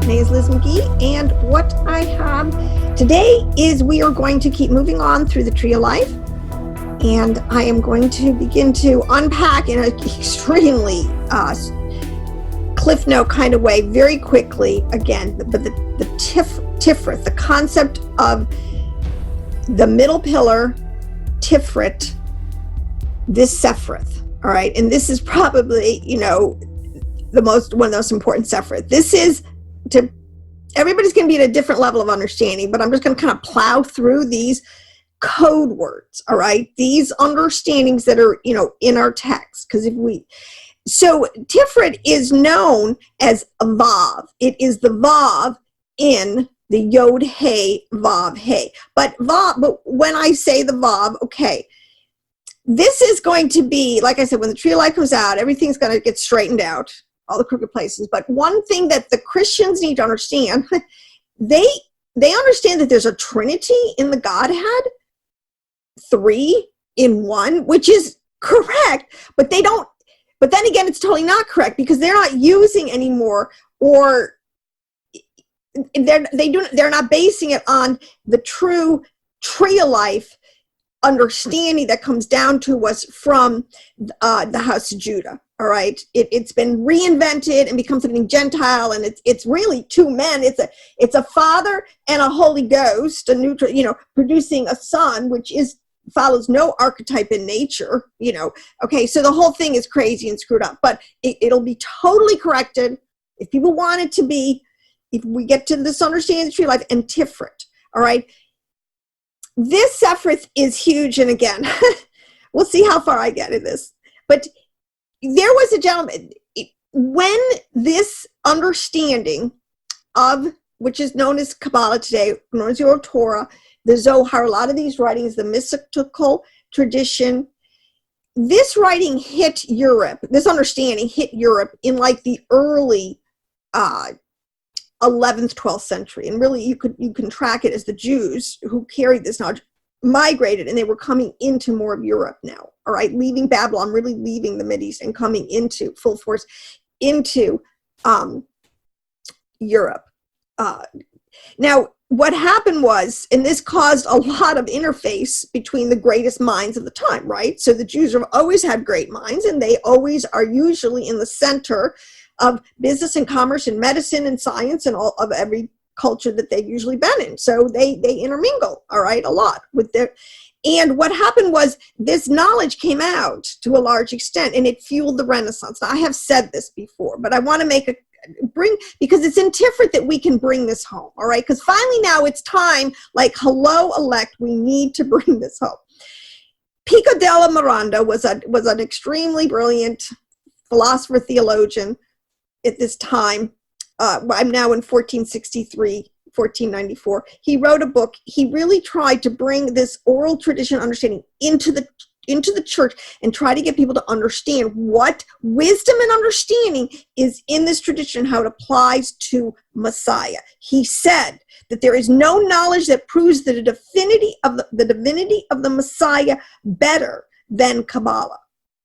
name is Liz McGee, and what I have today is we are going to keep moving on through the Tree of Life, and I am going to begin to unpack in an extremely cliff note kind of way very quickly again, but the Tiferet, the concept of the middle pillar, Tiferet, this Sefiroth, all right? And this is probably, one of the most important Sefirot. This is everybody's going to be at a different level of understanding, but I'm just going to kind of plow through these code words, all right? These understandings that are, in our text, so Tiferet is known as a VAV. It is the VAV in the Yod Hey Vav Hey. But when I say the VAV, okay, this is going to be, like I said, when the Tree of Life comes out, everything's going to get straightened out, all the crooked places. But one thing that the Christians need to understand, they understand that there's a Trinity in the Godhead, 3 in 1, which is correct, but they don't. But then again, it's totally not correct because they're not using anymore, or they're not basing it on the true Tree of Life understanding that comes down to us from the house of Judah. All right, it's been reinvented and become something Gentile, and it's really two men. It's a Father and a Holy Ghost, a neutral, producing a Son, which follows no archetype in nature. Okay, so the whole thing is crazy and screwed up, but it'll be totally corrected if people want it to be. If we get to this understanding of the Tree of Life and Tiferet, all right. This Sefiroth is huge, and again, we'll see how far I get in this. But there was a gentleman, when this understanding of, which is known as Kabbalah today, known as the Torah, the Zohar, a lot of these writings, the mystical tradition, this writing hit Europe, this understanding hit Europe in like the early 11th, 12th century. And really you can track it as the Jews who carried this knowledge migrated, and they were coming into more of Europe now, all right, leaving Babylon, really leaving the Mideast and coming into full force into Europe. Now, what happened was, and this caused a lot of interface between the greatest minds of the time, right? So the Jews have always had great minds, and they always are usually in the center of business and commerce and medicine and science and all of every culture that they've usually been in. So they intermingle, all right, a lot with their, and what happened was this knowledge came out to a large extent, and it fueled the Renaissance. Now, I have said this before, but I want to because it's in Tiferet that we can bring this home, all right? Because finally now it's time, like, hello, elect, we need to bring this home. Pico della Miranda was an extremely brilliant philosopher, theologian at this time. I'm now in 1463, 1494. He wrote a book. He really tried to bring this oral tradition understanding into the church and try to get people to understand what wisdom and understanding is in this tradition, how it applies to Messiah. He said that there is no knowledge that proves the divinity of the Messiah better than Kabbalah.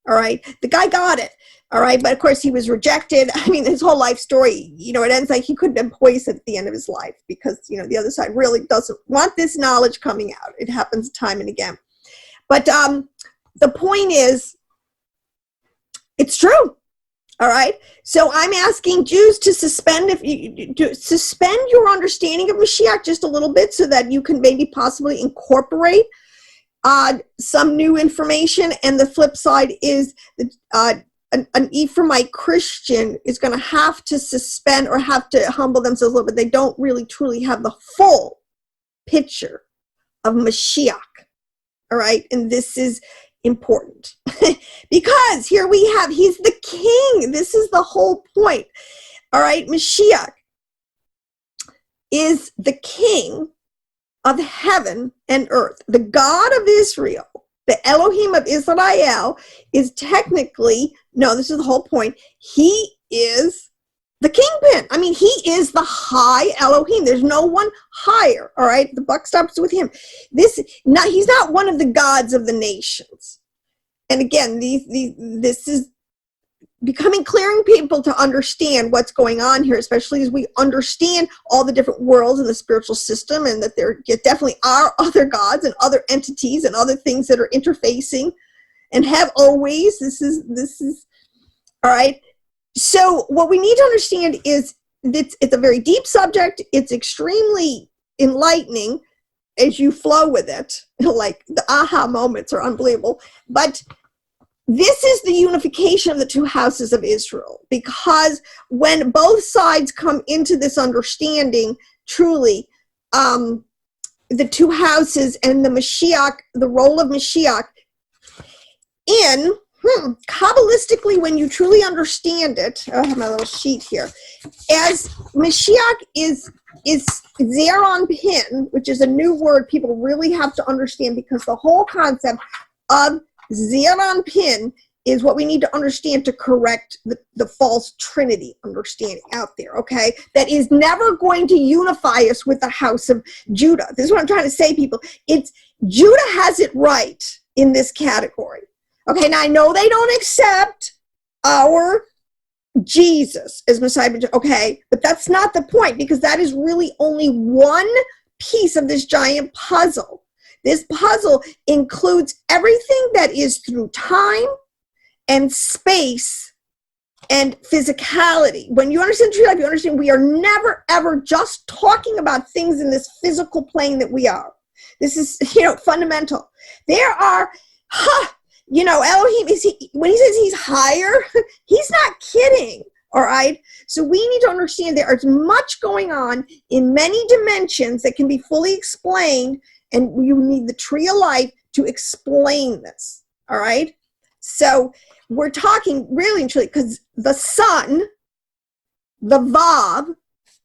All right, the guy got it. All right, but of course he was rejected. I mean, his whole life story, it ends like he could have been poisoned at the end of his life because, the other side really doesn't want this knowledge coming out. It happens time and again. But the point is, it's true. All right. So I'm asking Jews to suspend your understanding of Mashiach just a little bit so that you can maybe possibly incorporate some new information. And the flip side is that an Ephraimite Christian is going to have to suspend or have to humble themselves a little bit. They don't really truly have the full picture of Mashiach. All right. And this is important because here we have, he's the king. This is the whole point. All right. Mashiach is the king of heaven and earth. The God of Israel, the Elohim of Israel, is technically, no, this is the whole point. He is the kingpin. I mean, he is the high Elohim. There's no one higher. All right. The buck stops with him. He's not one of the gods of the nations. And again, this is becoming clearing people to understand what's going on here, especially as we understand all the different worlds in the spiritual system, and that there definitely are other gods and other entities and other things that are interfacing and have always. This is all right. So what we need to understand is that it's a very deep subject. It's extremely enlightening as you flow with it. Like the aha moments are unbelievable. But this is the unification of the two houses of Israel, because when both sides come into this understanding, truly, the two houses and the Mashiach, the role of Mashiach in, Kabbalistically, when you truly understand it, I have my little sheet here, as Mashiach is Zeron Pin, which is a new word people really have to understand, because the whole concept of Zeron Pin is what we need to understand to correct the false Trinity understanding out there, okay? That is never going to unify us with the house of Judah. This is what I'm trying to say, people. It's Judah has it right in this category. Okay, now I know they don't accept our Jesus as Messiah, okay, but that's not the point, because that is really only one piece of this giant puzzle. This puzzle includes everything that is through time and space and physicality. When you understand true life, you understand we are never, ever just talking about things in this physical plane that we are. This is, fundamental. There are, Elohim, when he says he's higher, he's not kidding, all right? So we need to understand there is much going on in many dimensions that can be fully explained, and you need the tree of life to explain this, all right? So we're talking really and truly, because the sun, the VAV,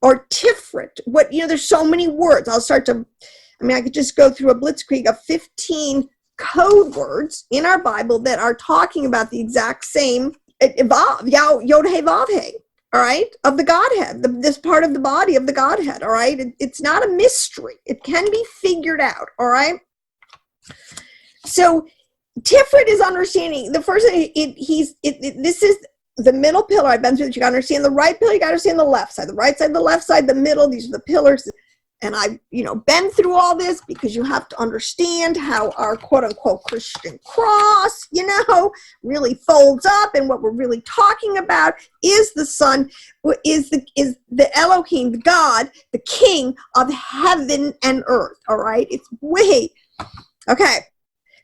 or Tiferet, there's so many words. I could just go through a blitzkrieg of 15 code words in our Bible that are talking about the exact same Yod-Heh-Vav-Heh, all right, of the Godhead, this part of the body of the Godhead, all right? It's not a mystery. It can be figured out, all right? So Tiferet is understanding, the first thing, this is the middle pillar. I've been through this. You got to understand the right pillar, you got to understand the left side. The right side, the left side, the middle, these are the pillars. And I've, been through all this, because you have to understand how our quote-unquote Christian cross, really folds up. And what we're really talking about is the Son, is the Elohim, the God, the King of heaven and earth, all right? It's way, okay.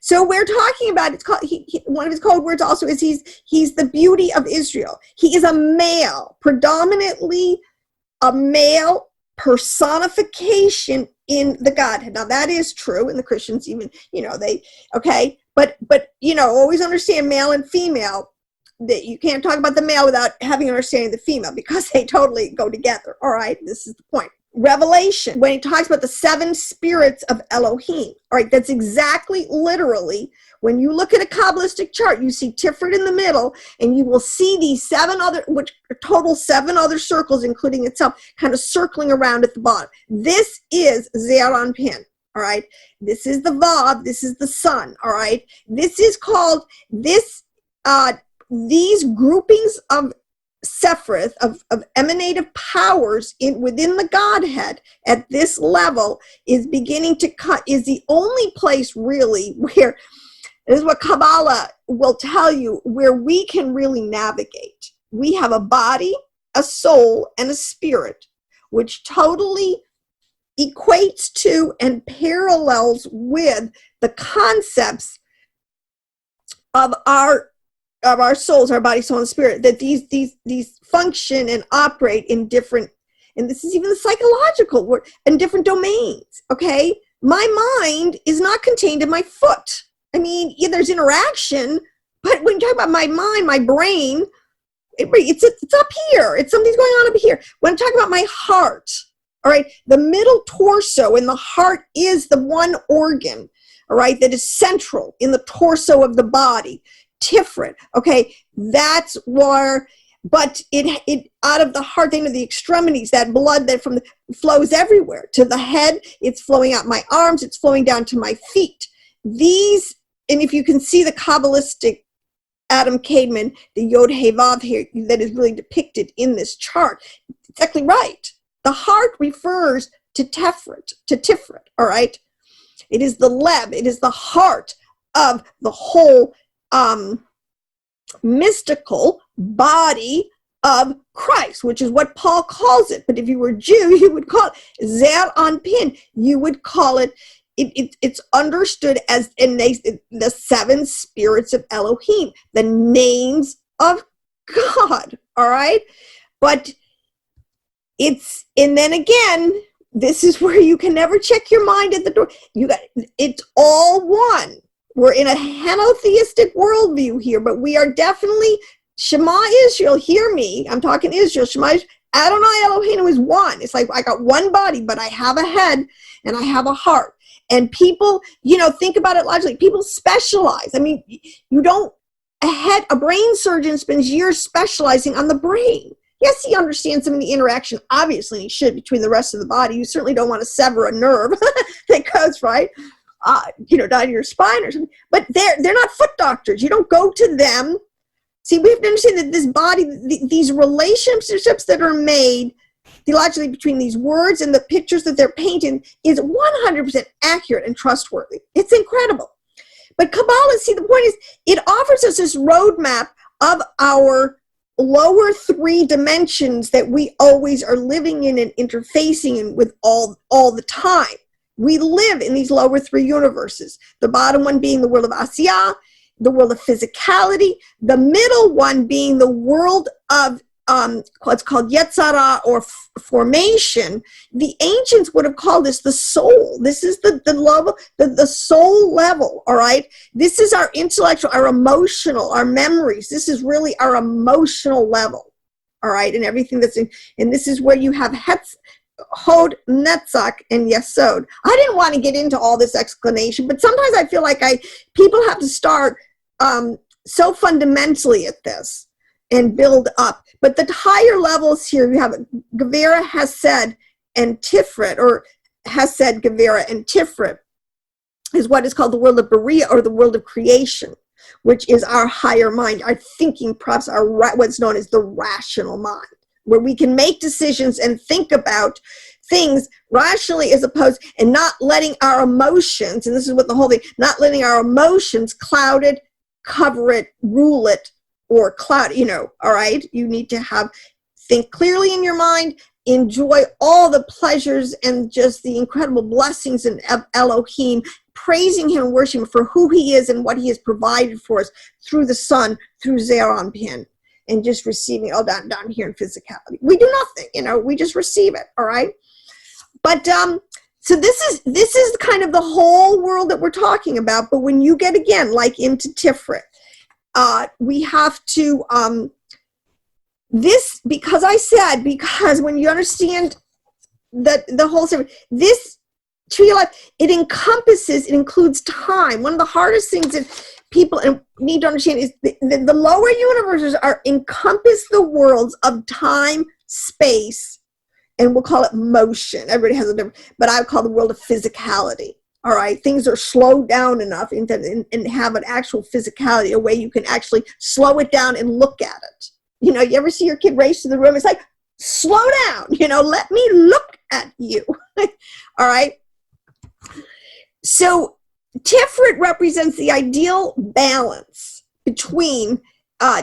So we're talking about, it's called, one of his code words also is he's the beauty of Israel. He is a male, predominantly a male personification in the Godhead. Now that is true, and the Christians even, but always understand male and female, that you can't talk about the male without having understanding the female, because they totally go together, all right? This is the point. Revelation, when he talks about the 7 spirits of Elohim, all right, that's exactly, literally, when you look at a Kabbalistic chart, you see Tiferet in the middle, and you will see these 7 other, which total 7 other circles, including itself, kind of circling around at the bottom. This is Zeron Pin, all right? This is the Vav, this is the Sun, all right? This is called, these groupings of Sefiroth, of emanative powers within the Godhead at this level, is beginning to is the only place really where, this is what Kabbalah will tell you, where we can really navigate. We have a body, a soul, and a spirit, which totally equates to and parallels with the concepts of our souls, our body, soul, and spirit, that these function and operate in different, and this is even the psychological word, in different domains, okay? My mind is not contained in my foot. I mean, yeah, there's interaction, but when you talk about my mind, my brain, it's up here. It's something's going on up here. When I'm talking about my heart, all right, the middle torso in the heart is the one organ, all right, that is central in the torso of the body. Tiferet, okay, that's where, but it out of the heart, the extremities, that blood that flows everywhere to the head, it's flowing out my arms, it's flowing down to my feet. These, and if you can see the Kabbalistic Adam Kadmon, the Yod He Vav here that is really depicted in this chart. It's exactly right. The heart refers to Tiferet, all right? It is the leb, it is the heart of the whole mystical body of Christ, which is what Paul calls it. But if you were Jew, you would call it Zer Anpin. You would call it, it's understood as the seven spirits of Elohim, the names of God, all right? But and then again, this is where you can never check your mind at the door. It's all one. We're in a henotheistic worldview here, but we are definitely, Shema Israel, hear me, I'm talking Israel, Shema Israel, Adonai Eloheinu is one. It's like I got one body, but I have a head and I have a heart. And people, think about it logically, people specialize. I mean, a brain surgeon spends years specializing on the brain. Yes, he understands some of the interaction, obviously he should, between the rest of the body. You certainly don't want to sever a nerve that goes, right, down your spine or something. But they're not foot doctors. You don't go to them. See, we have to understand that this body, these relationships that are made theologically between these words and the pictures that they're painting is 100% accurate and trustworthy. It's incredible. But Kabbalah, see, the point is, it offers us this roadmap of our lower three dimensions that we always are living in and interfacing in with all the time. We live in these lower three universes. The bottom one being the world of Asiyah, the world of physicality, the middle one being the world of what's called Yetzirah or formation. The ancients would have called this the soul. This is the level, the soul level, all right? This is our intellectual, our emotional, our memories. This is really our emotional level, all right? And everything that's in, and this is where you have Hod, Netzach, and Yesod. I didn't want to get into all this explanation, but sometimes I feel like people have to start so fundamentally at this and build up. But the higher levels here, you have Gevera, Hesed, and Tiferet, or Hesed, Gevera, and Tiferet, is what is called the world of Beria, or the world of creation, which is our higher mind, our thinking process, what's known as the rational mind, where we can make decisions and think about things rationally, as opposed, and not letting our emotions, and this is what the whole thing, not letting our emotions cloud it, cover it, rule it, or cloud, all right? You need to think clearly in your mind, enjoy all the pleasures and just the incredible blessings of Elohim, praising him and worshiping him for who he is and what he has provided for us through the Son, through Zer Anpin, and just receiving all down here in physicality. We do nothing, we just receive it, all right? But so this is kind of the whole world that we're talking about. But when you get, again, like into Tiferet, we have to, because when you understand that the whole, this tree of life, it includes time. One of the hardest things that people need to understand is the lower universes encompass the worlds of time, space, and we'll call it motion. Everybody has a different, but I would call the world of physicality. All right, things are slowed down enough and have an actual physicality, a way you can actually slow it down and look at it. You ever see your kid race to the room? It's like, slow down, let me look at you. All right. So Tiferet represents the ideal balance between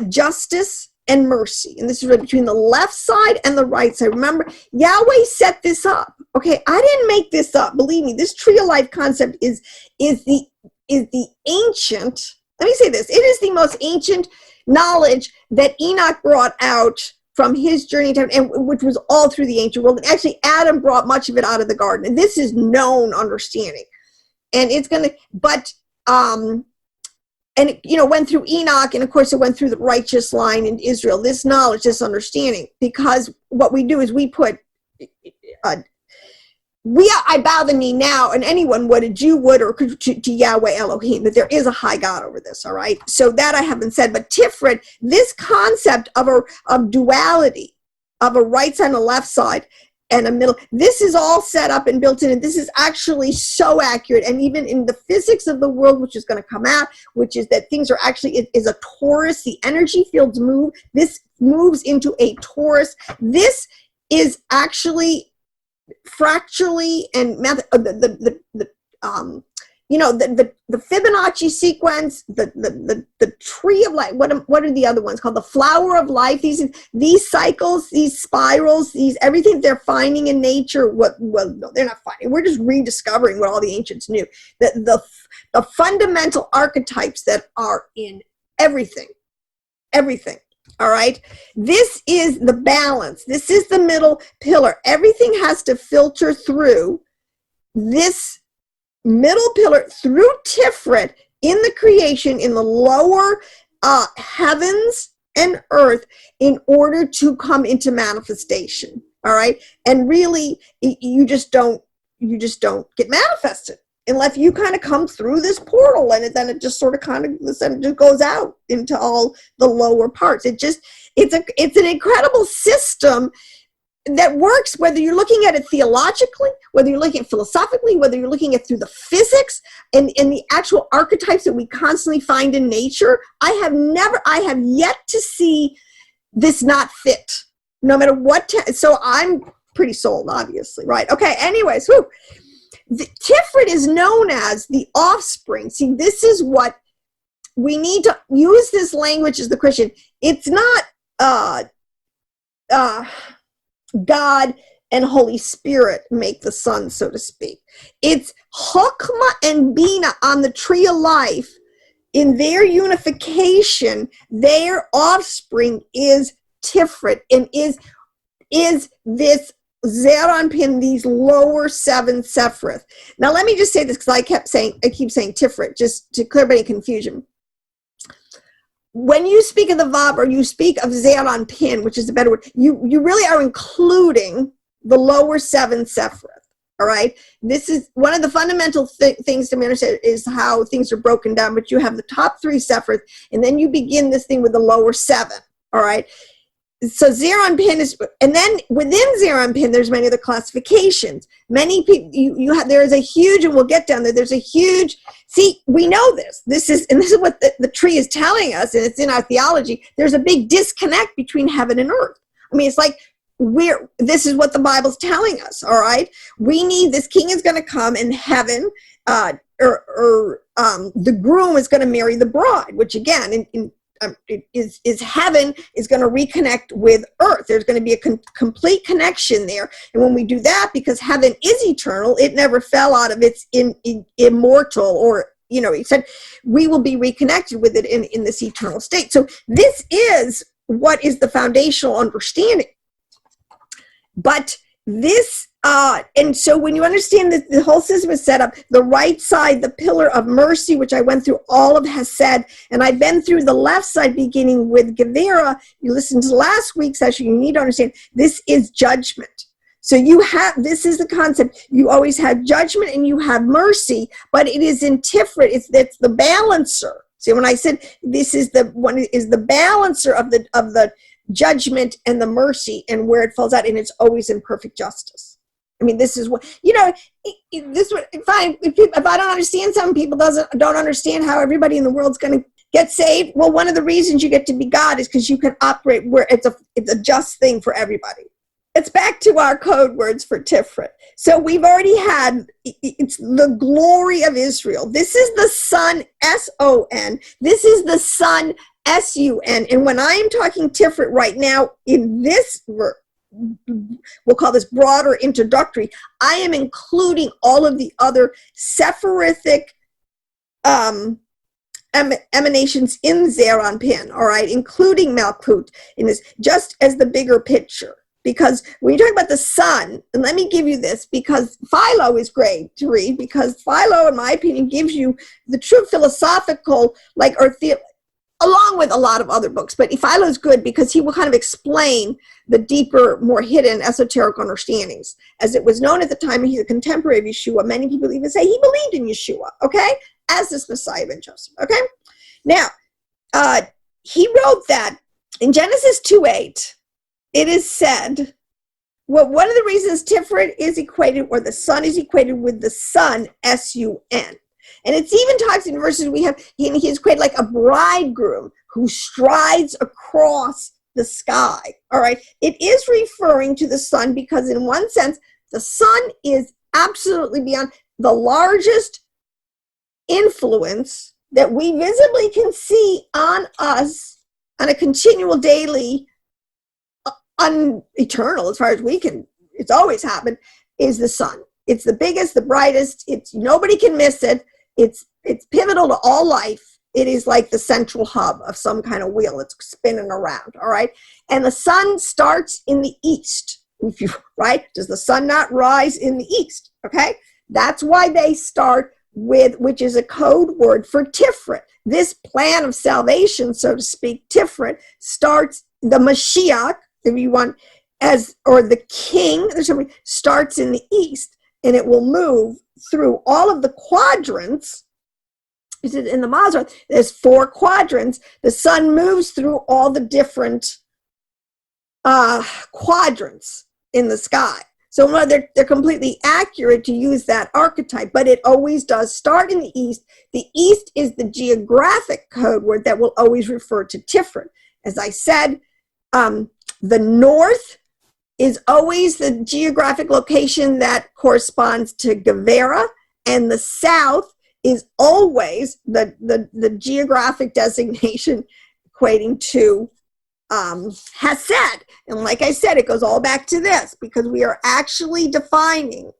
justice and mercy. And this is really between the left side and the right side. Remember, Yahweh set this up. Okay, I didn't make this up. Believe me, this tree of life concept is the ancient, let me say this, it is the most ancient knowledge that Enoch brought out from his journey to, and which was all through the ancient world. And actually, Adam brought much of it out of the garden. And this is known understanding. And it's going to, but, and it, went through Enoch, and of course it went through the righteous line in Israel, this knowledge, this understanding, because what we do is we put, I bow the knee now, and anyone would, a Jew would, or to Yahweh Elohim, that there is a high God over this, all right? So that I haven't said, but Tiferet, this concept of duality, of a right side and a left side, and a middle. This is all set up and built in, and this is actually so accurate. And even in the physics of the world, which is going to come out, which is that things are actually, it is a torus. The energy fields move. This moves into a torus. This is actually fractally and the Fibonacci sequence, the tree of life. What are the other ones called? The flower of life. These cycles, these spirals, these everything they're finding in nature. No, they're not finding. We're just rediscovering what all the ancients knew. The fundamental archetypes that are in everything. All right. This is the balance. This is the middle pillar. Everything has to filter through this middle pillar, through Tiferet, in the creation, in the lower heavens and earth, in order to come into manifestation. All right. And really, you just don't get manifested unless you kind of come through this portal, and then it just sort of just goes out into all the lower parts. It's an incredible system that works, whether you're looking at it theologically, whether you're looking at it philosophically, whether you're looking at it through the physics and the actual archetypes that we constantly find in nature. I have yet to see this not fit, no matter what. So I'm pretty sold, obviously, right? Okay, anyways, the Tiferet is known as the offspring. See, this is what we need to use this language as the Christian. It's not God and Holy Spirit make the Son, so to speak. It's Chokmah and Bina on the tree of life. In their unification, their offspring is Tiferet, and is this Zeranpin, these lower seven Sefirot. Now, let me just say this, because I keep saying Tiferet, just to clear up any confusion. When you speak of the VAV, or you speak of Zeranpin, which is a better word, you really are including the lower seven Sefirot. All right. This is one of the fundamental things to understand, is how things are broken down. But you have the top three Sefirot, and then you begin this thing with the lower seven. All right. So Zeranpin is, and then within Zeranpin, there's many other classifications. Many people, there is a huge, and we'll get down there. There's a huge. See, we know this. This is what the tree is telling us, and it's in our theology. There's a big disconnect between heaven and earth. I mean, it's like this is what the Bible's telling us. All right, we need this king is going to come in heaven, the groom is going to marry the bride, which again is heaven is going to reconnect with earth. There's going to be a complete connection there. And when we do that, because heaven is eternal, it never fell out of its immortal, or, he said we will be reconnected with it in this eternal state. So this is what is the foundational understanding. But this, and so when you understand that the whole system is set up, the right side, the pillar of mercy, which I went through all of Hesed, and I've been through the left side beginning with Gevera. You listened to last week's session, you need to understand this is judgment. So this is the concept. You always have judgment and you have mercy, but it is in Tiferet. It's the balancer. See, when I said this is the balancer of the judgment and the mercy, and where it falls out, and it's always in perfect justice. I mean, this is what, if I don't understand, some people don't understand how everybody in the world's going to get saved. Well, one of the reasons you get to be God is because you can operate where it's a just thing for everybody. It's back to our code words for Tiferet. So we've already had, it's the glory of Israel. This is the Son, S-O-N. This is the Son, S-U-N. And when I am talking Tiferet right now in this, we'll call this broader introductory, I am including all of the other Sephirithic emanations in Zeranpin, all right, including Malkut in this, just as the bigger picture. Because when you talk about the Son, and let me give you this, because Philo is great to read, because Philo, in my opinion, gives you the true philosophical, along with a lot of other books. But Philo is good because he will kind of explain the deeper, more hidden esoteric understandings. As it was known at the time, he's a contemporary of Yeshua. Many people even say he believed in Yeshua, okay, as this Messiah ben Joseph, okay? Now, he wrote that in Genesis 2:8, it is said well, one of the reasons Tiferet is equated, or the sun is equated with the sun, S-U-N. And it's even talks in verses we have, he is equated like a bridegroom who strides across the sky. All right. It is referring to the sun because in one sense, the sun is absolutely beyond the largest influence that we visibly can see on us on a continual daily, eternal, as far as we can, it's always happened, is the sun. It's the biggest, the brightest, it's nobody can miss it. It's pivotal to all life. It is like the central hub of some kind of wheel that's spinning around, all right? And the sun starts in the east, right? Does the sun not rise in the east, okay? That's why they start with, which is a code word for Tiferet. This plan of salvation, so to speak, Tiferet, starts, the Mashiach, if you want, as, or the king, starts in the east, and it will move through all of the quadrants. In the Mazar, there's 4 quadrants. The sun moves through all the different quadrants in the sky. So they're completely accurate to use that archetype, but it always does start in the east. The east is the geographic code word that will always refer to Tiferet. As I said, the north is always the geographic location that corresponds to Gevera, and the south is always the geographic designation equating to Hesed. And like I said, it goes all back to this, because we are actually defining,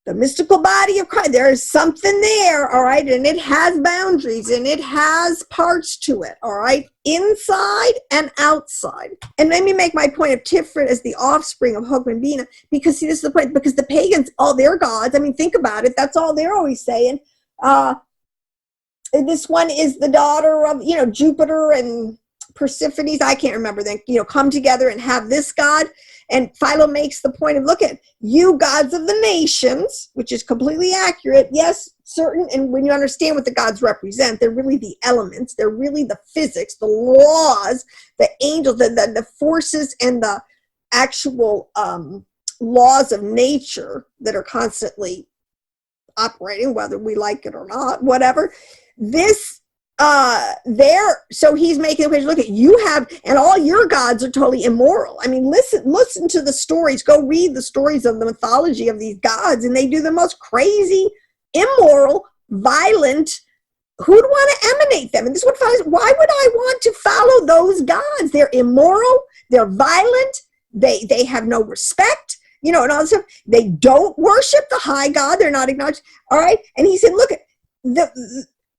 the mystical body of Christ. There is something there, all right, and it has boundaries and it has parts to it, all right, inside and outside. And let me make my point of Tiferet as the offspring of Chokmah and Bina, because see, this is the point, because the pagans, all their gods, I mean, think about it, that's all they're always saying. This one is the daughter of, Jupiter and Persephone, I can't remember, then, come together and have this god. And Philo makes the point of, look at you gods of the nations, which is completely accurate. Yes, certain, and when you understand what the gods represent, they're really the elements, they're really the physics, the laws, the angels, the forces, and the actual laws of nature that are constantly operating, whether we like it or not, whatever. So he's making the question, look at, you have, and all your gods are totally immoral. I mean, listen to the stories, go read the stories of the mythology of these gods, and they do the most crazy, immoral, violent, who'd want to emanate them? And this is what follows. Why would I want to follow those gods? They're immoral, they're violent, they have no respect, and all this stuff. They don't worship the high God, they're not acknowledged. All right. And he said, look,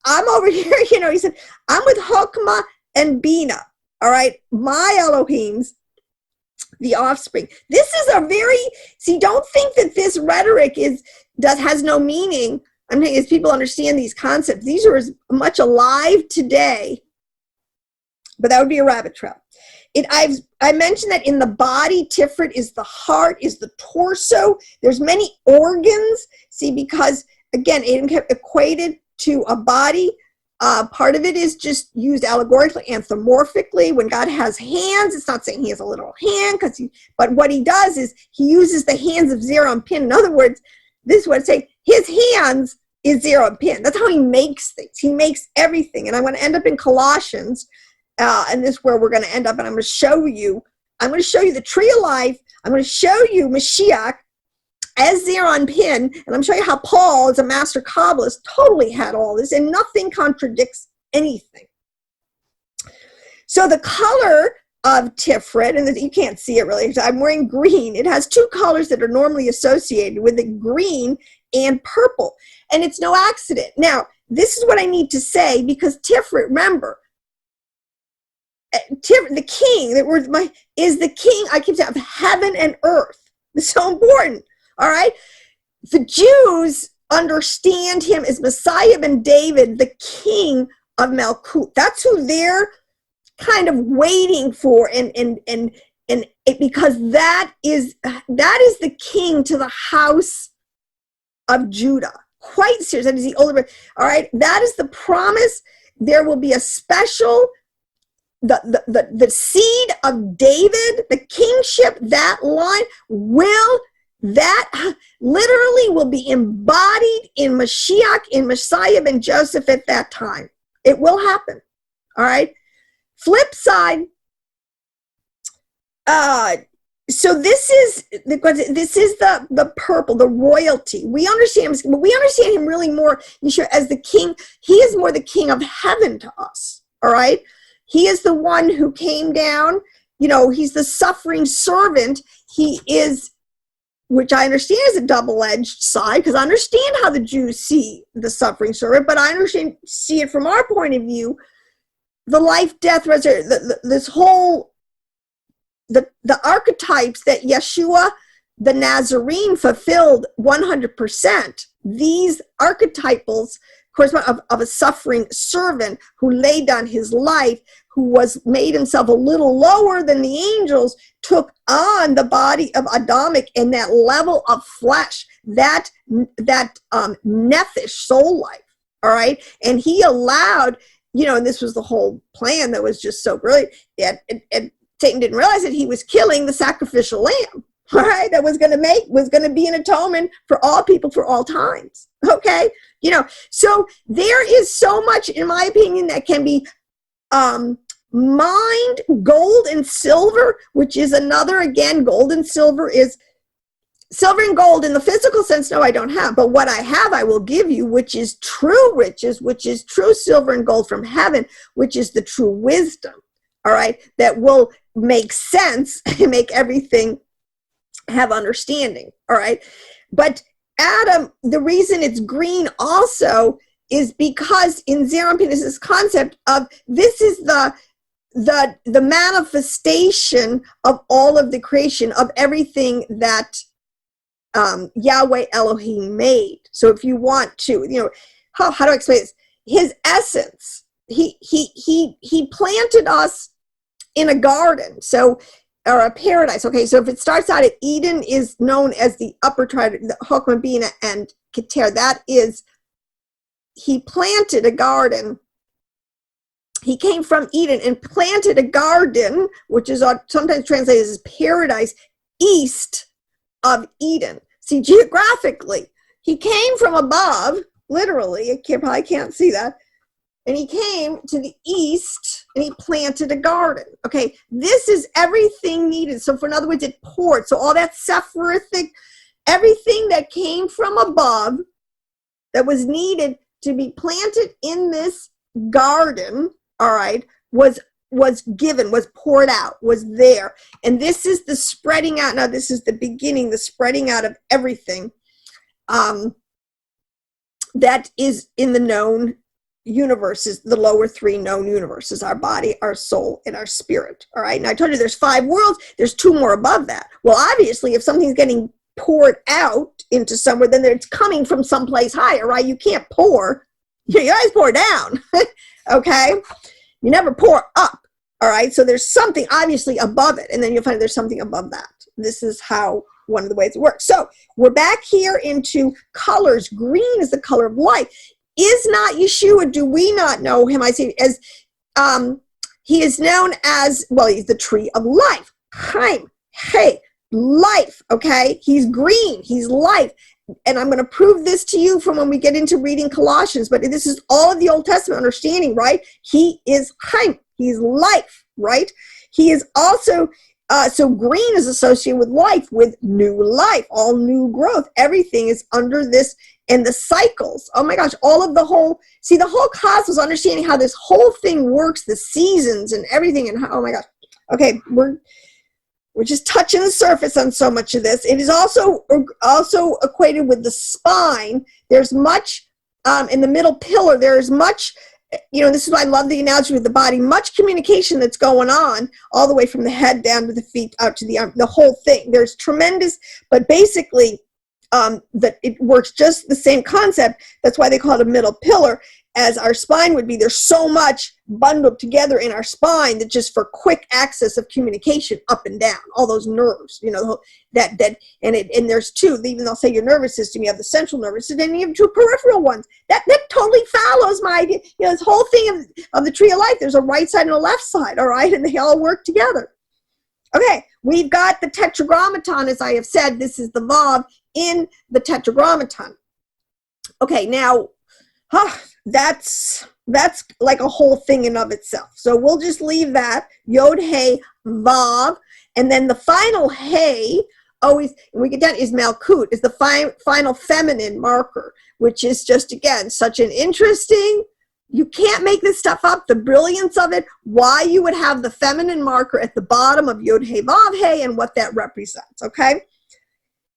I'm over here, he said, I'm with Chokmah and Bina, all right, my Elohims, the offspring. This is don't think that this rhetoric has no meaning. I'm saying, as people understand these concepts, these are as much alive today, but that would be a rabbit trail. I mentioned that in the body, Tiferet is the heart, is the torso. There's many organs, because, again, it equated to a body. Part of it is just used allegorically, anthropomorphically. When God has hands, it's not saying he has a literal hand, but what he does is he uses the hands of zero and pin. In other words, this is what it's saying. His hands is zero and pin. That's how he makes things. He makes everything. And I'm going to end up in Colossians, and this is where we're going to end up. And I'm going to show you the tree of life. I'm going to show you Mashiach as zero and pin, and I'm showing you how Paul, as a master Kabbalist, totally had all this, and nothing contradicts anything. So the color of Tiferet, and you can't see it really, I'm wearing green. It has 2 colors that are normally associated with it, green and purple, and it's no accident. Now, this is what I need to say, because Tiferet, remember, the king, is the king, I keep saying, of heaven and earth. It's so important. All right, the Jews understand him as Messiah ben David, the king of Malkut. That's who they're kind of waiting for, because that is the king to the house of Judah. Quite serious. That is the older. All right, that is the promise. There will be a special the seed of David, the kingship, that line that literally will be embodied in Mashiach, in Messiah and Joseph at that time. It will happen. All right. Flip side. So this is the purple, the royalty. We understand him really more, Yeshua, as the king. He is more the king of heaven to us. All right. He is the one who came down. He's the suffering servant. He is, which I understand is a double-edged side, because I understand how the Jews see the suffering servant, but I see it from our point of view, the life, death, resurrection, this whole, the archetypes that Yeshua, the Nazarene, fulfilled 100%. These archetypals correspond of a suffering servant who laid down his life, who was made himself a little lower than the angels, took on the body of Adamic and that level of flesh, that nephesh soul life. All right. And he allowed, and this was the whole plan that was just so brilliant. And Satan didn't realize that he was killing the sacrificial lamb. All right. That was going to be an atonement for all people for all times. Okay. So there is so much, in my opinion, that can be mined. Gold and silver, which is another, again, gold and silver is silver and gold in the physical sense. No, I don't have, but what I have, I will give you, which is true riches, which is true silver and gold from heaven, which is the true wisdom. All right. That will make sense and make everything have understanding. All right. But Adam, the reason it's green also is because in Zerampin is this concept of this is the manifestation of all of the creation of everything that Yahweh Elohim made. So if you want to, how do I explain this? His essence, he planted us in a garden. So, or a paradise. Okay, so if it starts out at Eden, is known as the upper tribe, the Chokmah, Bina, and Keter. That is, he planted a garden. He came from Eden and planted a garden, which is sometimes translated as paradise, east of Eden. See, geographically, he came from above, literally, probably can't see that, and he came to the east and he planted a garden. Okay, this is everything needed. So, in other words, it poured. So all that Sefiroth, everything that came from above that was needed to be planted in this garden, all right, was given, was poured out, was there. And this is the spreading out. Now, this is the beginning, the spreading out of everything that is in the known universes, the lower three known universes, our body, our soul, and our spirit. All right. And I told you there's 5 worlds. There's 2 more above that. Well, obviously, if something's getting poured out into somewhere, then it's coming from someplace higher, right? You can't pour. You always pour down. Okay. You never pour up. All right. So there's something obviously above it. And then you'll find there's something above that. This is how one of the ways it works. So we're back here into colors. Green is the color of life. Is not Yeshua, do we not know him? I say as he is known as, well, he's the tree of life. Chaim, hey, life, okay? He's green, he's life. And I'm going to prove this to you from when we get into reading Colossians, but this is all of the Old Testament understanding, right? He is Chaim, he's life, right? He is also, so green is associated with life, with new life, all new growth. Everything is under this. And the cycles, oh my gosh, all of the whole cosmos, understanding how this whole thing works, the seasons and everything, and how, oh my gosh. Okay, we're just touching the surface on so much of this. It is also equated with the spine. There's much in the middle pillar, there's much, this is why I love the analogy with the body, much communication that's going on all the way from the head down to the feet, out to the arm, the whole thing. There's tremendous, but basically, that it works just the same concept. That's why they call it a middle pillar, as our spine would be. There's so much bundled together in our spine that just for quick access of communication up and down, all those nerves, and there's 2. Even they'll say your nervous system, you have the central nervous system, and you have 2 peripheral ones. That totally follows my idea. This whole thing of the tree of life, there's a right side and a left side, all right? And they all work together. Okay, we've got the tetragrammaton, as I have said. This is the VAV in the tetragrammaton. Okay, now, that's like a whole thing in of itself. So we'll just leave that, Yod, Hey, Vav, and then the final Hey, always, when we get down, is Malkut, is the final feminine marker, which is just, again, such an interesting, you can't make this stuff up, the brilliance of it, why you would have the feminine marker at the bottom of Yod, Hey, Vav, Hey, and what that represents, okay?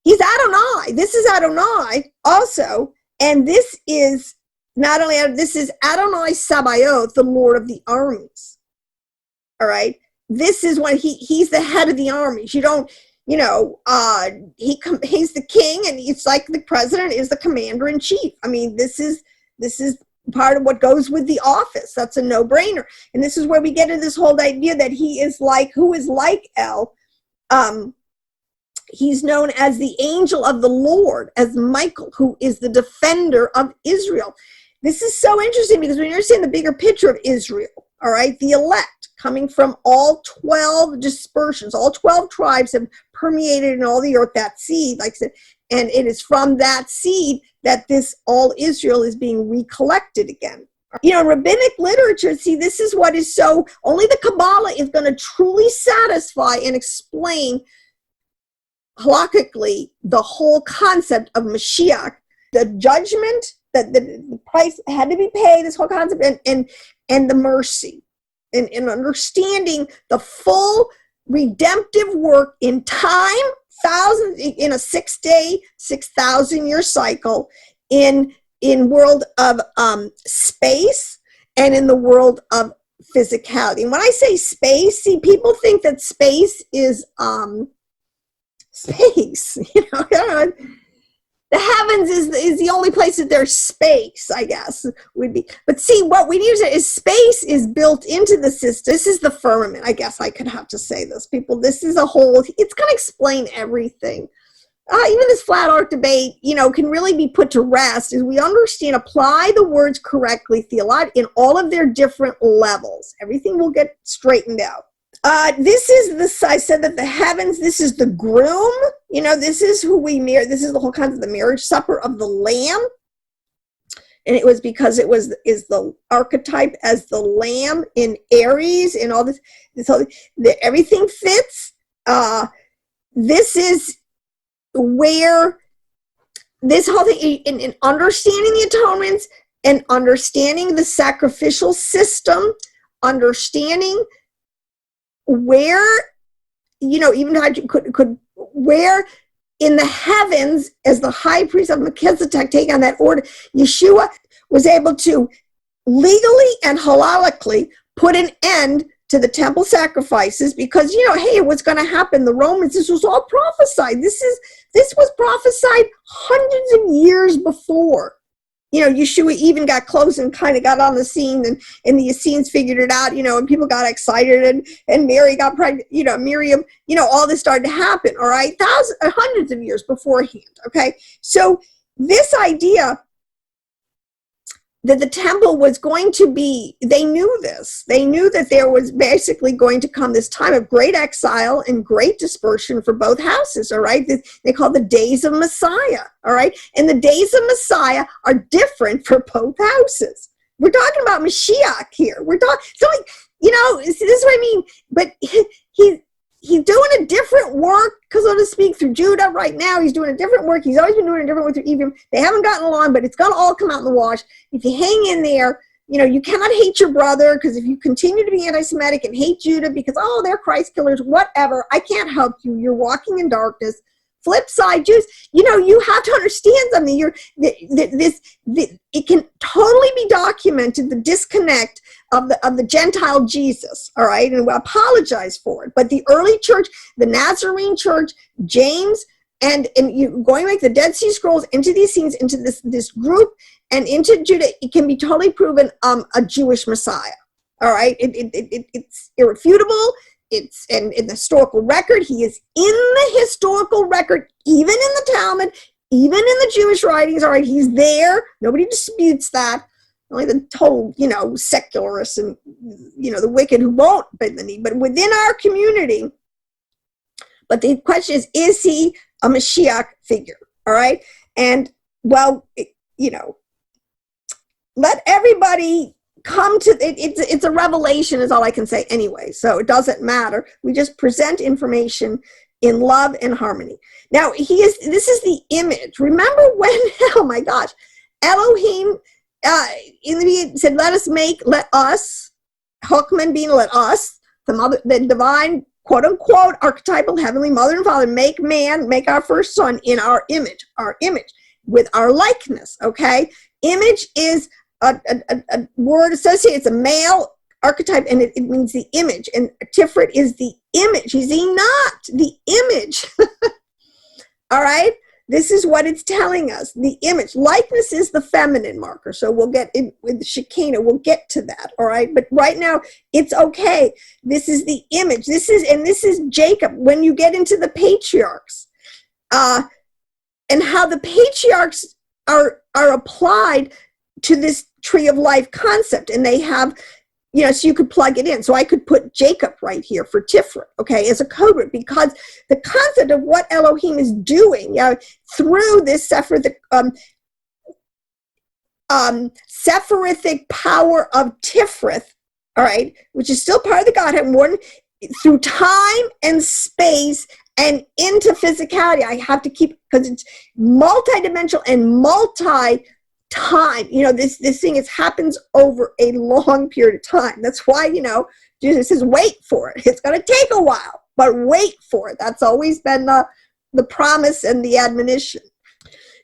He's Adonai. This is Adonai also, and this is not only, this is Adonai Sabaoth, the Lord of the armies, all right? This is when he's the head of the armies. You don't, he's the king, and it's like the president is the commander in chief. I mean, this is part of what goes with the office. That's a no-brainer. And this is where we get into this whole idea that he is like, who is like El? He's known as the angel of the Lord, as Michael, who is the defender of Israel. This is so interesting because when you're seeing the bigger picture of Israel, all right, the elect coming from all 12 dispersions, all 12 tribes have permeated in all the earth, that seed, like I said, and it is from that seed that this all Israel is being recollected again. Rabbinic literature, see, this is what is so, only the Kabbalah is going to truly satisfy and explain halakhically the whole concept of Mashiach, the judgment, that the price had to be paid, this whole concept, and the mercy, and understanding the full redemptive work in time, thousands, in a 6-day, 6,000-year cycle, in world of space, and in the world of physicality. And when I say space, see, people think that space is space, the heavens is the only place that there's space, I guess, would be. But see, what we need to say is space is built into the system. This is the firmament. I guess I could have to say this. People, this is a whole, it's going to explain everything. Even this flat earth debate, can really be put to rest as we understand, apply the words correctly, theologically, in all of their different levels. Everything will get straightened out. This is I said that the heavens, this is the groom, this is who we marry. This is the whole concept of the marriage supper of the Lamb. And it was because is the archetype as the Lamb in Aries and all this whole, everything fits. This is where this whole thing, in understanding the atonements and understanding the sacrificial system, understanding where, even could where in the heavens, as the high priest of Melchizedek take on that order, Yeshua was able to legally and halalically put an end to the temple sacrifices because, hey, what's going to happen? The Romans, this was all prophesied. This was prophesied hundreds of years before. Yeshua even got close and kind of got on the scene, and the Essenes figured it out, and people got excited, and Mary got pregnant, Miriam, all this started to happen, all right, hundreds of years beforehand, okay? So this idea that the temple was going to be, they knew this. They knew that there was basically going to come this time of great exile and great dispersion for both houses, all right? They call the days of Messiah, all right? And the days of Messiah are different for both houses. We're talking about Mashiach here. We're talking, so like, this is what I mean, but he's doing a different work, so to speak, through Judah right now. He's doing a different work. He's always been doing a different work through Ephraim. They haven't gotten along, but it's going to all come out in the wash. If you hang in there, you cannot hate your brother, because if you continue to be anti-Semitic and hate Judah because, they're Christ killers, whatever, I can't help you. You're walking in darkness. Flip side, Jews, you have to understand something. It can totally be documented, the disconnect of the Gentile Jesus, all right, and we apologize for it. But the early church, the Nazarene church, James, and you going like the Dead Sea Scrolls into these scenes, into this group, and into Judah, it can be totally proven a Jewish Messiah, all right. It's irrefutable. It's in the historical record. He is in the historical record, even in the Talmud, even in the Jewish writings. All right, he's there. Nobody disputes that. only the total, secularists and, the wicked who won't bend the knee, but within our community. But the question is he a Mashiach figure? All right. And well, let everybody come to it. It's a revelation is all I can say anyway. So it doesn't matter. We just present information in love and harmony. Now this is the image. Remember when, oh my gosh, Elohim in the beginning said, let us, Hokman being let us, the divine, quote unquote, archetypal heavenly mother and father, make our first son in our image, with our likeness, okay? Image is a word associated, it's a male archetype, and it means the image, and Tiferet is the image. He's not the image. All right? This is what it's telling us, the image. Likeness is the feminine marker, so we'll get in with Shekinah, we'll get to that, all right? But right now, it's okay. This is the image. This is Jacob. When you get into the patriarchs, and how the patriarchs are applied to this tree of life concept, and they have, so you could plug it in. So I could put Jacob right here for Tiferet, okay, as a code word, because the concept of what Elohim is doing through this Sefiroth, Sefiroth power of Tiferet, all right, which is still part of the Godhead, through time and space and into physicality. I have to keep, because it's multidimensional and multi-time. This thing happens over a long period of time. That's why, Jesus says, wait for it. It's going to take a while, but wait for it. That's always been the promise and the admonition.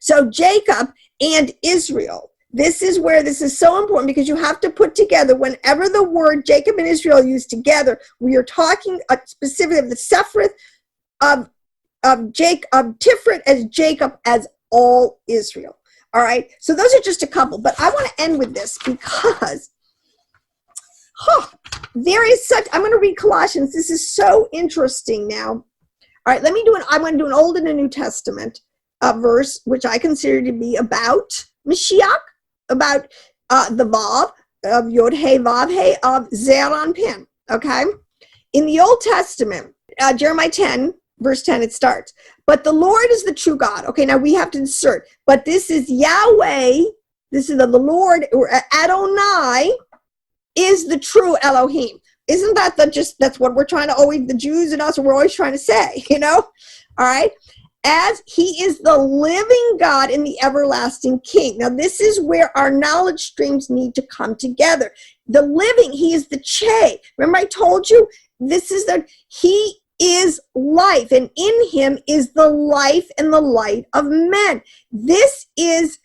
So Jacob and Israel, this is where this is so important, because you have to put together, whenever the word Jacob and Israel are used together, we are talking specifically of the Sefiroth of Tiferet as Jacob as all Israel. All right, so those are just a couple, but I want to end with this because there is such, I'm going to read Colossians. This is so interesting now. All right, I'm going to do an Old and a New Testament verse, which I consider to be about Mashiach, about the VAV of YHVH of Zeran Pin, okay? In the Old Testament, Jeremiah 10, verse 10, it starts, but the Lord is the true God. Okay, now we have to insert, but this is Yahweh, this is the Lord, or Adonai, is the true Elohim. Isn't that that's what we're trying to always, the Jews and us, we're always trying to say, all right? As he is the living God and the everlasting King. Now this is where our knowledge streams need to come together. The living, he is the Che. Remember I told you, he is life, and in him is the life and the light of men. This is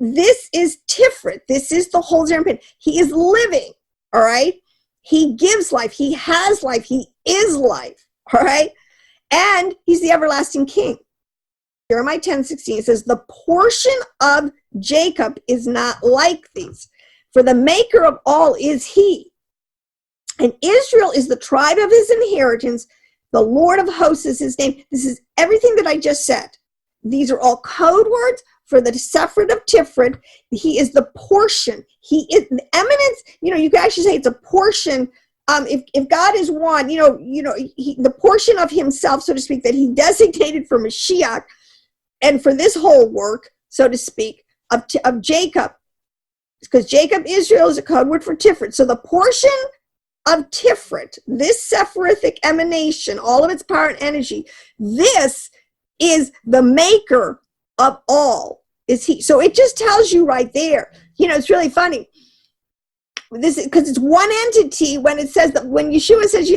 Tiferet. This is the whole Zeran. He is living, all right? He gives life. He has life. He is life, all right? And he's the everlasting King. Jeremiah 10:16 says, the portion of Jacob is not like these, for the maker of all is he. And Israel is the tribe of his inheritance. The Lord of hosts is his name. This is everything that I just said. These are all code words for the Sefiroth of Tiferet. He is the portion. He is the eminence. You could actually say it's a portion. If God is one, the portion of himself, so to speak, that he designated for Mashiach and for this whole work, so to speak, of Jacob, because Jacob, Israel is a code word for Tiferet. So the portion of Tiferet, this Sephirothic emanation, all of its power and energy, this is the maker of all, is he. So it just tells you right there, it's really funny. This is because it's one entity. When it says that, when Yeshua says,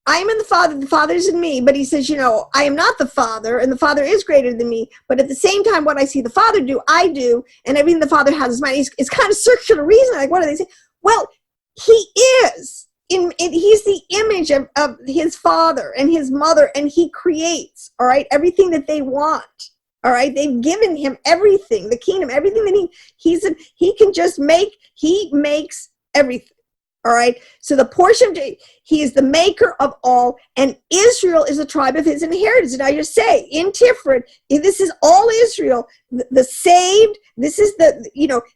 I am in the Father is in me, but he says, I am not the Father, and the Father is greater than me, but at the same time, what I see the Father do, I do, and everything the Father has is mine. It's kind of circular reason. Like, what do they say? Well, he is. He's the image of his father and his mother, and he creates, all right, everything that they want, all right? They've given him everything, the kingdom, everything that he can just make, he makes everything, All right. So the portion, he is the maker of all, and Israel is the tribe of his inheritance. And I just say in Tiferet, this is all Israel, the saved. This is the,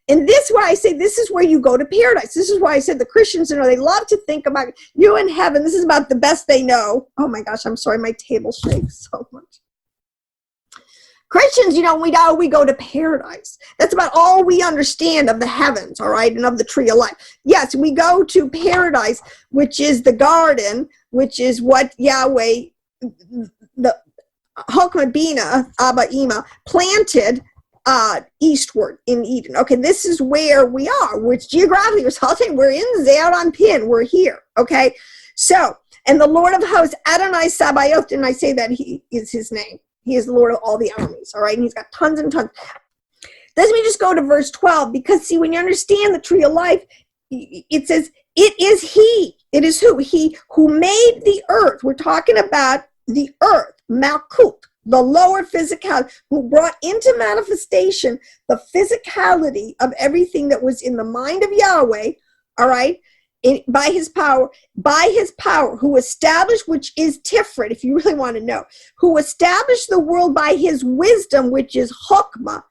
and this is why I say this is where you go to paradise. This is why I said the Christians, they love to think about you in heaven. This is about the best they know. Oh my gosh, I'm sorry. My table shakes so much. Christians, we go to paradise. That's about all we understand of the heavens, all right, and of the tree of life. Yes, we go to paradise, which is the garden, which is what Yahweh, the Chokmah Bina, Abba Ima, planted eastward in Eden. Okay, this is where we are, which geographically, we're in Zeir Anpin, we're here, okay? So, and the Lord of hosts, Adonai Sabaoth, didn't I say that he is his name? He is the Lord of all the armies, all right? And he's got tons and tons. Let me just go to verse 12, because, see, when you understand the tree of life, it says, it is he. It is who? He who made the earth. We're talking about the earth, Malkut, the lower physicality, who brought into manifestation the physicality of everything that was in the mind of Yahweh, all right? By his power, who established, which is Tiferet, if you really want to know, who established the world by his wisdom, which is Chokmah,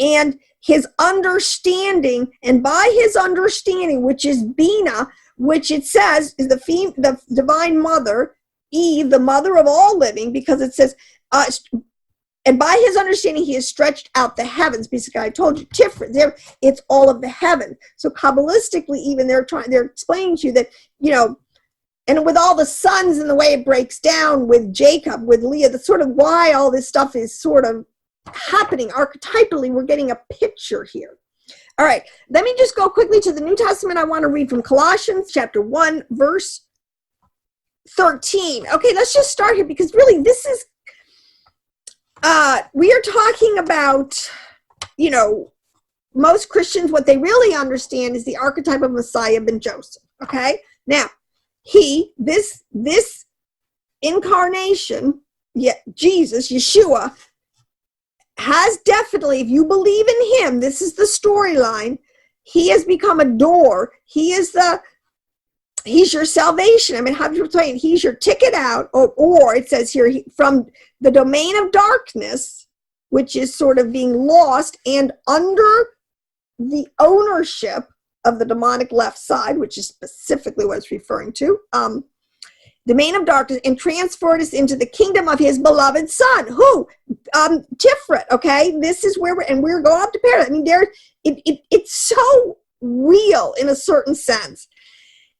and his understanding, and by his understanding, which is Bina, which it says is the divine mother, Eve, the mother of all living, because it says, and by his understanding, he has stretched out the heavens. Basically, I told you, Tiferet, there, it's all of the heavens. So Kabbalistically, even they're explaining to you that, and with all the sons and the way it breaks down with Jacob, with Leah, that's sort of why all this stuff is sort of happening. Archetypally, we're getting a picture here. All right, let me just go quickly to the New Testament. I want to read from Colossians chapter 1, verse 13. Okay, let's just start here, because really this is, we are talking about, most Christians, what they really understand is the archetype of Messiah ben Joseph, okay? Now, this incarnation, Jesus, Yeshua, has definitely, if you believe in him, this is the storyline, he has become a door. He's your salvation. I mean, how do you explain? He's your ticket out, or it says here, from the domain of darkness, which is sort of being lost and under the ownership of the demonic left side, which is specifically what it's referring to, domain of darkness, and transferred us into the kingdom of his beloved son, who, Tiferet, okay? This is where we're going up to paradise. I mean, it's so real in a certain sense.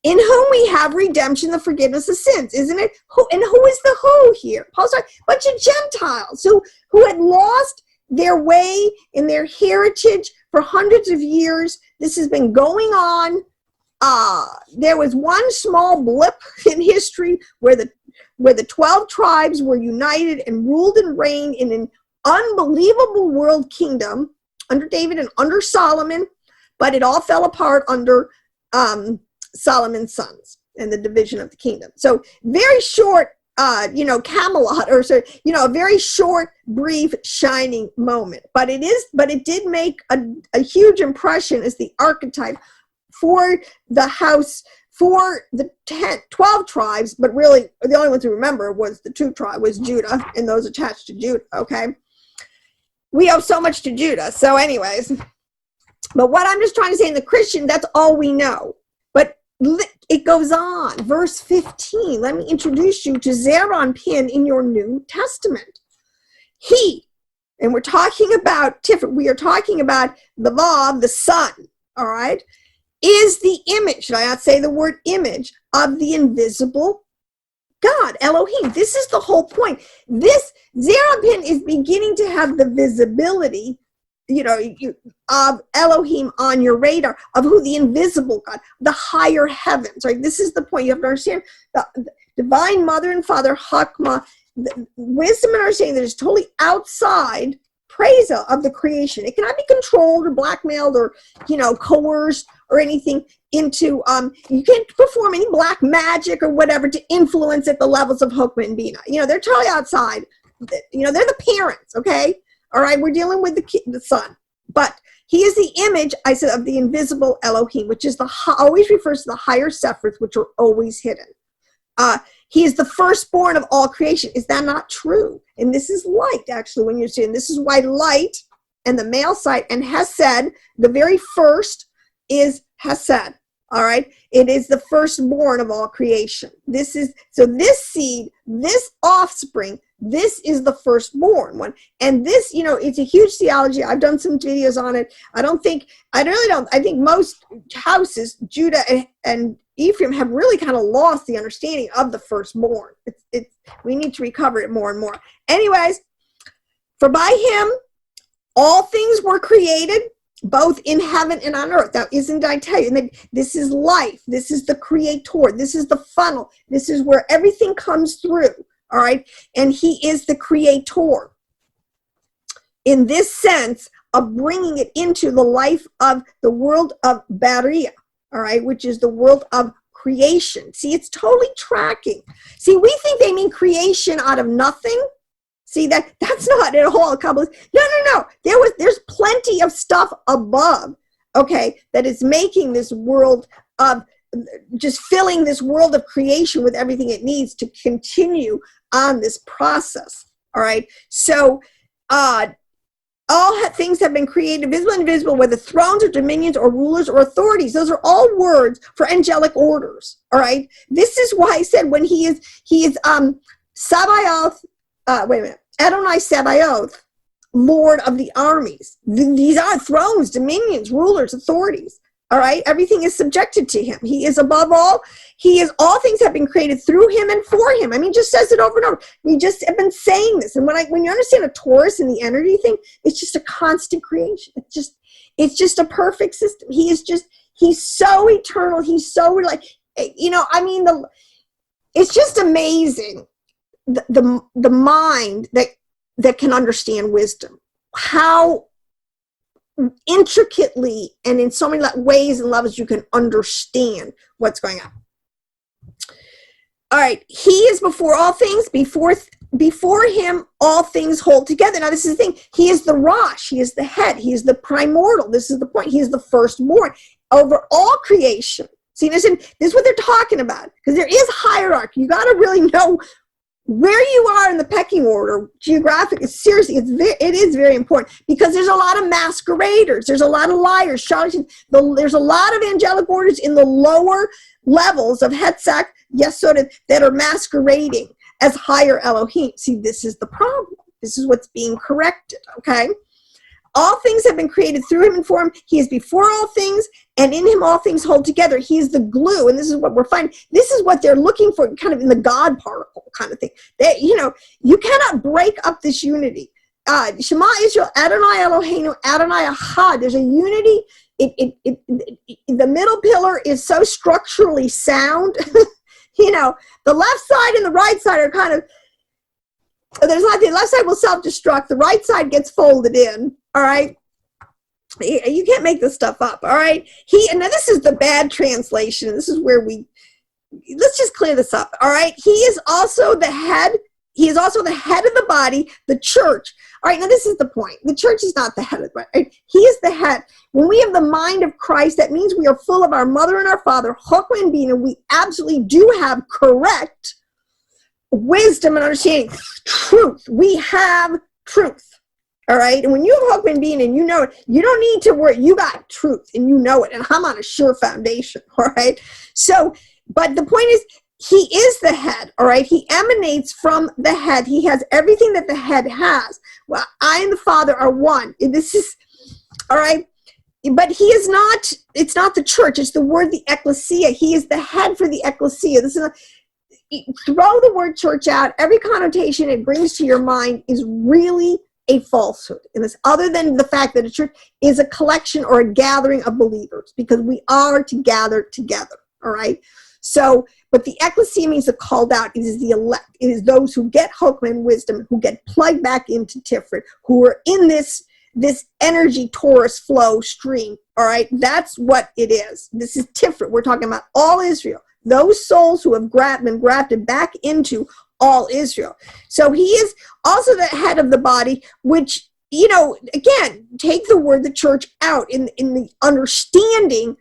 In whom we have redemption, the forgiveness of sins, isn't it? Who is the who here? Paul's talking a bunch of Gentiles who had lost their way in their heritage for hundreds of years. This has been going on. There was one small blip in history where the 12 tribes were united and ruled and reigned in an unbelievable world kingdom under David and under Solomon, but it all fell apart under Solomon's sons and the division of the kingdom. So very short, Camelot, or so, a very short, brief, shining moment. But it did make a huge impression as the archetype for the house, for the 12 tribes, but really the only ones to remember was the 2 tribes, was Judah, and those attached to Judah, okay? We owe so much to Judah. So anyways, but what I'm just trying to say, in the Christian, that's all we know. But it goes on, verse 15. Let me introduce you to Zeir Anpin in your New Testament. He, and we're talking about Tiferet, we are talking about the VAV, the Son, all right, is the image, should I not say the word image, of the invisible God, Elohim. This is the whole point. This Zeir Anpin is beginning to have the visibility, of Elohim on your radar, of who the invisible God, the higher heavens, right? This is the point. You have to understand the divine mother and father, Chokmah, the wisdom and understanding that is totally outside praise of the creation. It cannot be controlled or blackmailed or, coerced or anything into, you can't perform any black magic or whatever to influence at the levels of Chokmah and Bina. They're totally outside. They're the parents, okay? All right, we're dealing with the son. But he is the image, I said, of the invisible Elohim, which is always refers to the higher Sefirot, which are always hidden. He is the firstborn of all creation. Is that not true? And this is light, actually, when you're seeing. This is why light and the male side and Hesed, the very first is Hesed. All right. It is the firstborn of all creation. This seed, this offspring, this is the firstborn one. And this, it's a huge theology. I've done some videos on it. I think most houses, Judah and Ephraim, have really kind of lost the understanding of the firstborn. We need to recover it more and more. Anyways, for by him, all things were created, both in heaven and on earth. Now, isn't I tell you, this is life. This is the creator. This is the funnel. This is where everything comes through. All right. And he is the creator in this sense of bringing it into the life of the world of Beria. All right. Which is the world of creation. See, it's totally tracking. See, we think they mean creation out of nothing. See, that's not at all Kabbalah. No. There's plenty of stuff above, okay, that is making this world of, just filling this world of creation with everything it needs to continue on this process, all right? So, all things have been created, visible and invisible, whether thrones or dominions or rulers or authorities. Those are all words for angelic orders, all right? This is why I said when he is Sabaoth, Adonai Sabaoth, Lord of the armies. These are thrones, dominions, rulers, authorities. All right, everything is subjected to him. He is above all. All things have been created through him and for him. I mean, just says it over and over. We just have been saying this. And when you understand a Taurus and the energy thing, it's just a constant creation. It's just a perfect system. He's so eternal. He's so it's just amazing. The mind that can understand wisdom, how intricately and in so many ways and levels you can understand what's going on. All right, he is before all things. Before him all things hold together. Now this is the thing. He is the Rosh. He is the head. He is the primordial. This is the point. He is the firstborn over all creation. See, this is what they're talking about, because there is hierarchy. You got to really know where you are in the pecking order, geographic. Seriously, it is very important, because there's a lot of masqueraders, there's a lot of liars, charlatans. There's a lot of angelic orders in the lower levels of Hetzak, Yesod, that are masquerading as higher Elohim. See, this is the problem. This is what's being corrected, okay? All things have been created through him and for him. He is before all things, and in him all things hold together. He is the glue, and this is what we're finding. This is what they're looking for, kind of in the God particle kind of thing. You cannot break up this unity. Shema Israel, Adonai Eloheinu, Adonai Ahad. There's a unity. The middle pillar is so structurally sound. The left side and the right side are kind of, there's not, the left side will self-destruct, the right side gets folded in, all right? You can't make this stuff up, all right? Now this is the bad translation. This is where let's just clear this up, all right? He is also the head. He is also the head of the body, the church. All right, now this is the point. The church is not the head of the body. Right? He is the head. When we have the mind of Christ, that means we are full of our mother and our father, Chokmah and Bina. We absolutely do have correct wisdom and understanding, truth. We have truth. All right. And when you have hope and being and you know it, you don't need to worry. You got truth and you know it. And I'm on a sure foundation. All right. So, but the point is, he is the head. All right. He emanates from the head. He has everything that the head has. Well, I and the Father are one. This is all right. But he is not, it's not the church. It's the word, the ecclesia. He is the head for the ecclesia. This is throw the word church out. Every connotation it brings to your mind is really a falsehood. And it's other than the fact that a church is a collection or a gathering of believers, because we are to gather together. All right. So, but the ecclesia means the called out. It is the elect. It is those who get Chokmah and wisdom, who get plugged back into Tiferet, who are in this energy Taurus flow stream. All right. That's what it is. This is Tiferet. We're talking about all Israel. Those souls who have been grafted back into all Israel. So he is also the head of the body, which again, take the word the church out in the understanding,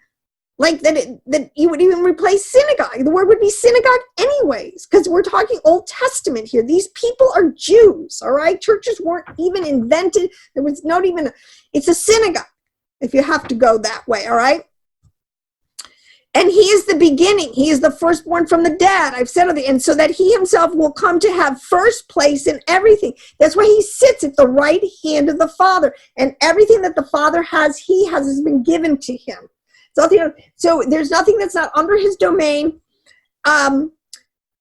like that you would even replace synagogue. The word would be synagogue anyways, because we're talking Old Testament here. These people are Jews, all right? Churches weren't even invented. There was not even, it's a synagogue if you have to go that way, all right? And he is the beginning. He is the firstborn from the dead. I've said it. And so that he himself will come to have first place in everything. That's why he sits at the right hand of the Father. And everything that the Father has, he has been given to him. So there's nothing that's not under his domain.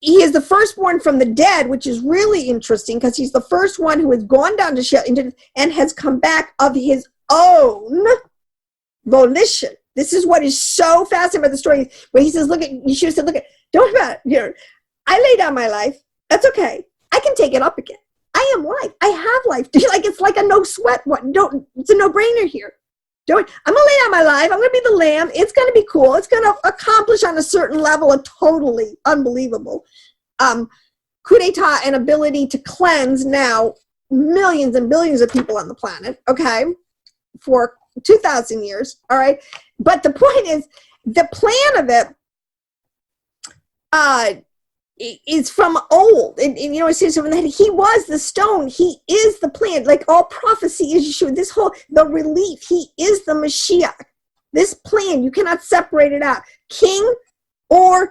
He is the firstborn from the dead, which is really interesting because he's the first one who has gone down to Sheol and has come back of his own volition. This is what is so fascinating about the story, where he says, Yeshua said, don't about it. I lay down my life. That's okay. I can take it up again. I am life. I have life. It's like a no sweat one. It's a no-brainer here. I'm going to lay down my life. I'm going to be the lamb. It's going to be cool. It's going to accomplish on a certain level a totally unbelievable coup d'etat and ability to cleanse now millions and billions of people on the planet, okay, for 2,000 years, all right? But the point is, the plan of it is from old. And it says that he was the stone. He is the plan. Like all prophecy is Yeshua. The relief. He is the Mashiach. This plan, you cannot separate it out. King or,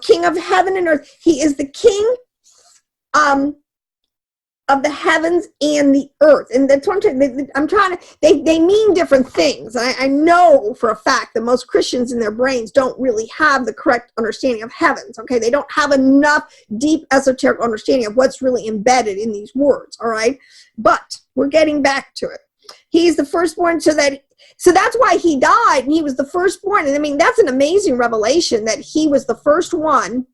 king of heaven and earth. He is the king of the heavens and the earth. And that's what I'm trying to, they mean different things. I know for a fact that most Christians in their brains don't really have the correct understanding of heavens, okay? They don't have enough deep esoteric understanding of what's really embedded in these words, all right? But we're getting back to it. He's the firstborn, so that's why he died, and he was the firstborn. And I mean, that's an amazing revelation that he was the first one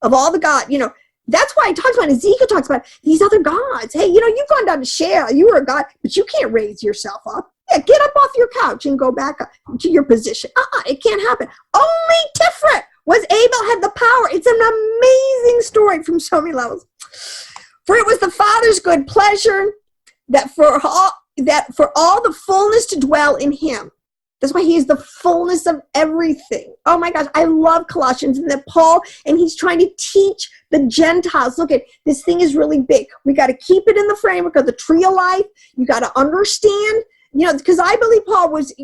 of all the God, That's why he talks about, Ezekiel talks about these other gods. Hey, you've gone down to Sheol. You were a god, but you can't raise yourself up. Yeah, get up off your couch and go back up to your position. It can't happen. Only Tiferet had the power. It's an amazing story from so many levels. For it was the Father's good pleasure that for all the fullness to dwell in him. That's why he is the fullness of everything. Oh my gosh, I love Colossians, and that Paul, and he's trying to teach the Gentiles. Look, this thing is really big. We got to keep it in the framework of the tree of life. You got to understand, because I believe Paul was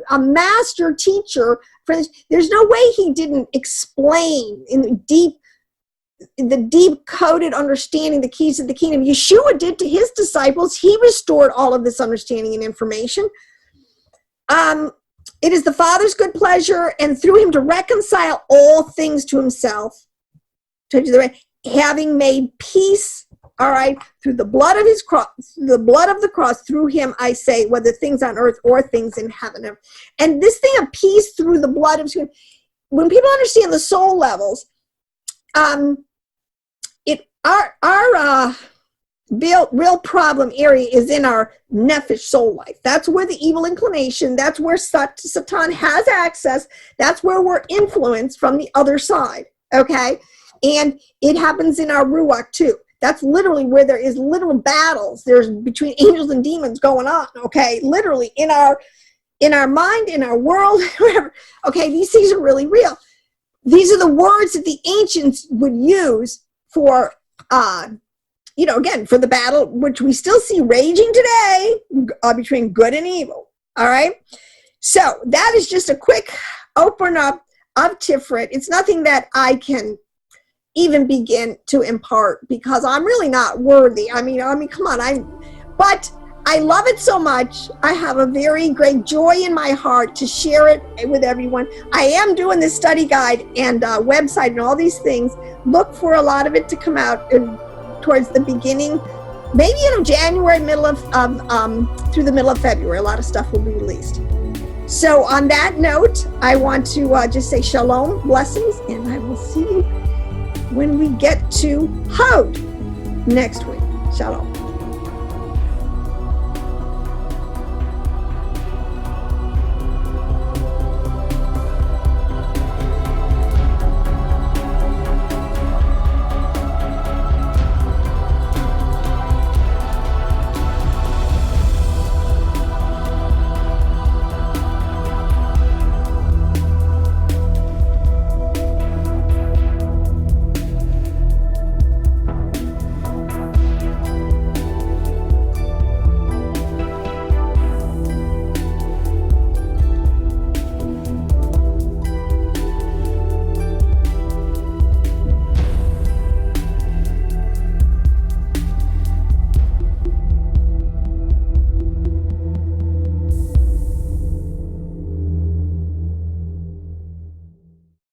a master teacher for this. There's no way he didn't explain in the deep coded understanding, the keys of the kingdom. Yeshua did to his disciples. He restored all of this understanding and information. It is the Father's good pleasure, and through him to reconcile all things to himself, having made peace, all right, through the blood of his cross, the blood of the cross, through him, I say, whether things on earth or things in heaven. And this thing of peace through the blood of him, when people understand the soul levels, our real problem area is in our nephesh soul life. That's where the evil inclination, that's where Satan has access, that's where we're influenced from the other side, okay? And it happens in our ruach too. That's literally where there is literal battles. There's between angels and demons going on, okay? Literally in our mind, in our world, whatever. Okay, these things are really real. These are the words that the ancients would use for again, for the battle, which we still see raging today between good and evil, all right? So that is just a quick open up of Tiferet. It's nothing that I can even begin to impart because I'm really not worthy. I mean, come on, but I love it so much. I have a very great joy in my heart to share it with everyone. I am doing this study guide and website and all these things. Look for a lot of it to come out towards the beginning, maybe January, through the middle of February. A lot of stuff will be released. So on that note, I want to just say shalom, blessings, and I will see you when we get to Hod next week. Shalom.